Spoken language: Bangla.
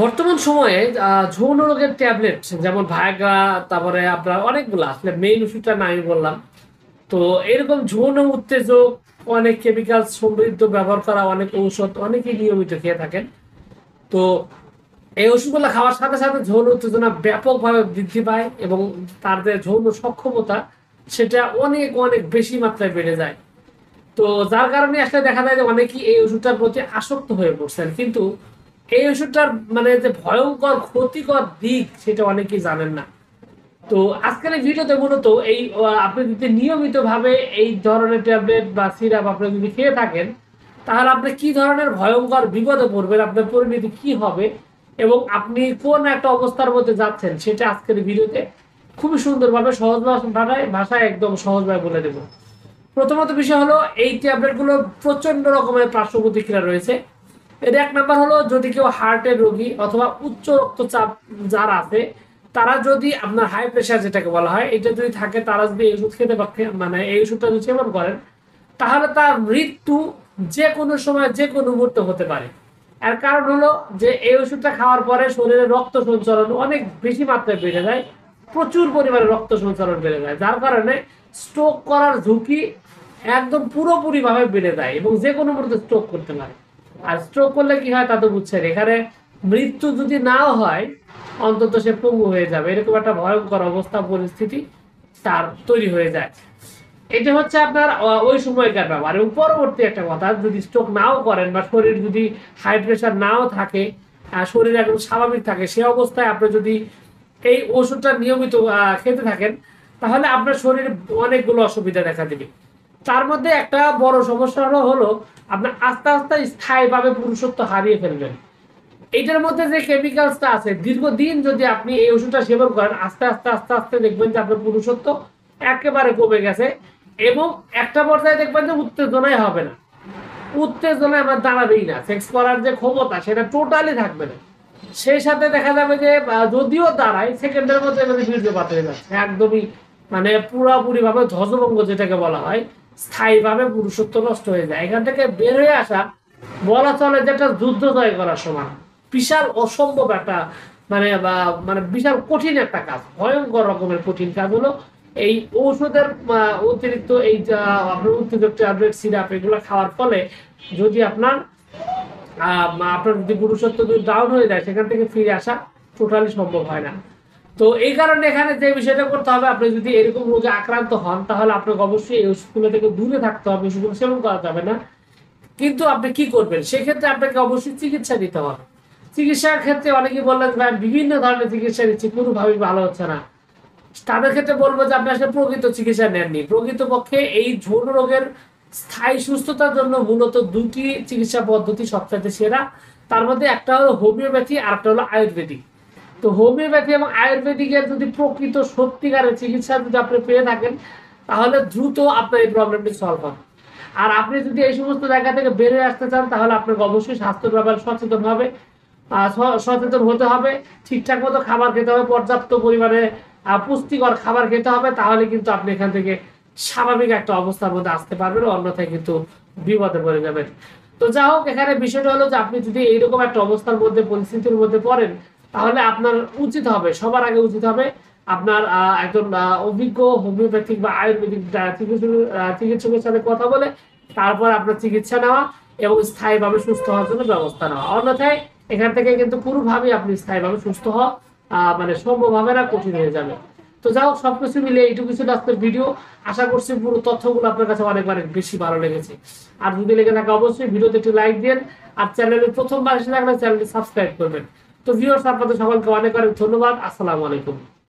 বর্তমান সময়ে যৌন রোগের ট্যাবলেট যেমন ভায়াগ্রা, তারপরে আপনার অনেকগুলো আসলে মেইন ওষুধটা না আমি বললাম। তো এরকম যৌন উত্তেজক অনেক কেমিক্যাল সমৃদ্ধ ব্যবহার করা অনেক ঔষধ অনেকেই নিয়মিত খেয়ে থাকেন। তো এই ওষুধগুলো খাওয়ার সাথে সাথে যৌন উত্তেজনা ব্যাপকভাবে বৃদ্ধি পায় এবং তার যে যৌন সক্ষমতা সেটা অনেক অনেক বেশি মাত্রায় বেড়ে যায়। তো যার কারণে আসলে দেখা যায় যে অনেকেই এই ওষুধটার প্রতি আসক্ত হয়ে পড়ছেন, কিন্তু এই ওষুধটার মানে যে ভয়ঙ্কর ক্ষতিকর দিক সেটা অনেকেই জানেন না। তো আজকের এই ভিডিওতে মূলত এই আপনি যদি নিয়মিত ভাবে এই ধরনের ট্যাবলেট বা সিরাপ আপনি যদি খেয়ে থাকেন, তাহলে আপনি কি ধরনের ভয়ঙ্কর বিপদে পড়বেন, আপনার পরিণতি কি হবে এবং আপনি কোন একটা অবস্থার মধ্যে যাচ্ছেন সেটা আজকের ভিডিওতে খুবই সুন্দরভাবে সহজ ভাষায় একদম সহজভাবে বলে দেব। প্রথমত বিষয় হলো এই ট্যাবলেটগুলো প্রচন্ড রকমের পার্শ্ব প্রতিক্রিয়া রয়েছে। এর এক নাম্বার হলো, যদি কেউ হার্টের রোগী অথবা উচ্চ রক্তচাপ যারা আছে, তারা যদি আপনার হাই প্রেশার যেটাকে বলা হয় এটা যদি থাকে, তারা যদি এই ওষুধ খেতে মানে এই ওষুধটা যদি সেবন করেন, তাহলে তার মৃত্যু যে কোনো সময় যে কোনো মুহূর্তে হতে পারে। এর কারণ হলো যে এই ওষুধটা খাওয়ার পরে শরীরে রক্ত সঞ্চালন অনেক বেশি মাত্রায় বেড়ে যায়, প্রচুর পরিমাণে রক্ত সঞ্চালন বেড়ে যায়, যার কারণে স্ট্রোক করার ঝুঁকি একদম পুরোপুরি ভাবে বেড়ে যায় এবং যে কোনো মুহূর্তে স্ট্রোক করতে পারে। আর স্ট্রোক করলে কি হয় তা তো বুঝছেন, এখানে মৃত্যু যদি নাও হয় অন্তত সে পঙ্গু হয়ে যাবে, এরকম একটা ভয়ঙ্কর অবস্থা পরিস্থিতি তার তৈরি হয়ে যায়। এটা হচ্ছে আপনার ওই সময়কার ব্যাপার। এবং পরবর্তী একটা কথা, যদি স্ট্রোক নাও করেন বা শরীর যদি হাই প্রেশার নাও থাকে, শরীর একদম স্বাভাবিক থাকে, সে অবস্থায় আপনি যদি এই ওষুধটা নিয়মিত খেতে থাকেন, তাহলে আপনার শরীরে অনেকগুলো অসুবিধা দেখা দিবে। তার মধ্যে একটা বড় সমস্যা হলো আপনার আস্তে আস্তে স্থায়ীভাবে পুরুষত্ব হারিয়ে ফেলবেন। এইটার মধ্যে যে কেমিক্যালসটা আছে, দীর্ঘদিন যদি আপনি এই ওষুধটা সেবন করেন, আস্তে আস্তে আস্তে আস্তে দেখবেন যে আপনার পুরুষত্ব একেবারে কমে গেছে এবং একটা পর্যায়ে দেখবেন যে উত্তেজনাই হবে না, উত্তেজনায় আমার দাঁড়াবেই না, সেক্স করার যে ক্ষমতা সেটা টোটালি থাকবে না। সেই সাথে দেখা যাবে যে যদিও দাঁড়ায় সেকেন্ডের মধ্যে বীর্যপাত হয়ে যাচ্ছে একদমই, মানে পুরোপুরি ভাবে ধ্বজভঙ্গ যেটাকে বলা হয়, স্থায়ীভাবে পুরুষত্ব নষ্ট হয়ে যায়। এখান থেকে বের হয়ে আসা বলা চলে যে একটা যুদ্ধ জয় করার সমান, বিশাল অসম্ভব একটা মানে বিশাল কঠিন একটা কাজ, ভয়ঙ্কর রকমের কঠিন কাজ হলো এই ঔষধের অতিরিক্ত এই আপনার উত্তেজক ট্যাবলেট সিরাপ এগুলো খাওয়ার ফলে যদি আপনার আপনার যদি পুরুষত্ব যদি ডাউন হয়ে যায়, সেখান থেকে ফিরে আসা টোটালি সম্ভব হয় না। তো এই কারণে এখানে যে বিষয়টা করতে হবে, আপনি যদি এরকম রোগে আক্রান্ত হন তাহলে আপনাকে অবশ্যই এই ওষুধগুলো থেকে দূরে থাকতে হবে, ওষুধগুলো সেবন করা যাবে না। কিন্তু আপনি কি করবেন, সেক্ষেত্রে আপনাকে অবশ্যই চিকিৎসা দিতে হবে। চিকিৎসার ক্ষেত্রে অনেকেই বললেন ভাই বিভিন্ন ধরনের চিকিৎসা দিচ্ছি কোনোভাবেই ভালো হচ্ছে না, তাদের ক্ষেত্রে বলবো যে আপনি আসলে প্রকৃত চিকিৎসা নেননি। প্রকৃতপক্ষে এই যৌন রোগের স্থায়ী সুস্থতার জন্য মূলত দুটি চিকিৎসা পদ্ধতি সবচাইতে সেরা। তার মধ্যে একটা হলো হোমিওপ্যাথি আর একটা হলো আয়ুর্বেদিক। তো হোমিওপ্যাথি এবং আয়ুর্বেদিকের যদি প্রকৃত সত্যিকারের চিকিৎসা যদি আপনি পেয়ে থাকেন, তাহলে দ্রুত আপনার এই প্রবলেমটি সলভ হবে। আর আপনি যদি এই সমস্ত জায়গা থেকে বের হয়ে আসতে চান, তাহলে আপনাকে অবশ্যই স্বাস্থ্যের ব্যাপারে সচেতন হতে হবে, ঠিকঠাক মতো খাবার খেতে হবে, পর্যাপ্ত পরিমাণে পুষ্টিকর খাবার খেতে হবে, তাহলে কিন্তু আপনি এখান থেকে স্বাভাবিক একটা অবস্থার মধ্যে আসতে পারবেন, অন্যথায় কিন্তু বিপদে পড়ে যাবেন। তো যা হোক, এখানে বিষয়টা হলো যে আপনি যদি এইরকম একটা অবস্থার মধ্যে পরিস্থিতির মধ্যে পড়েন, তাহলে আপনার উচিত হবে, সবার আগে উচিত হবে আপনার একজন অভিজ্ঞ হোমিওপ্যাথিক বা আয়ুর্বেদিক চিকিৎসকের সাথে কথা বলে তারপর আপনার চিকিৎসা নেওয়া এবং স্থায়ীভাবে সুস্থ হওয়ার জন্য ব্যবস্থা নেওয়া। অন্যথায় এখান থেকে কিন্তু পুরোভাবেই আপনি স্থায়ীভাবে সুস্থ হওয়া মানে সম্ভব হবে না, কঠিন হয়ে যাবে। তো যাই হোক, সবকিছু মিলে এইটুকু ছিল আজকের ভিডিও। আশা করছি পুরো তথ্যগুলো আপনার কাছে অনেক অনেক বেশি ভালো লেগেছে। আর যদি লেগে থাকে অবশ্যই ভিডিওতে একটু লাইক দিন, আর চ্যানেলে প্রথমবার এসে থাকলে চ্যানেলটি সাবস্ক্রাইব করবেন। তো ভিউয়ার্স, আপনাদের সকলকে অনেক অনেক ধন্যবাদ। আসসালামু আলাইকুম।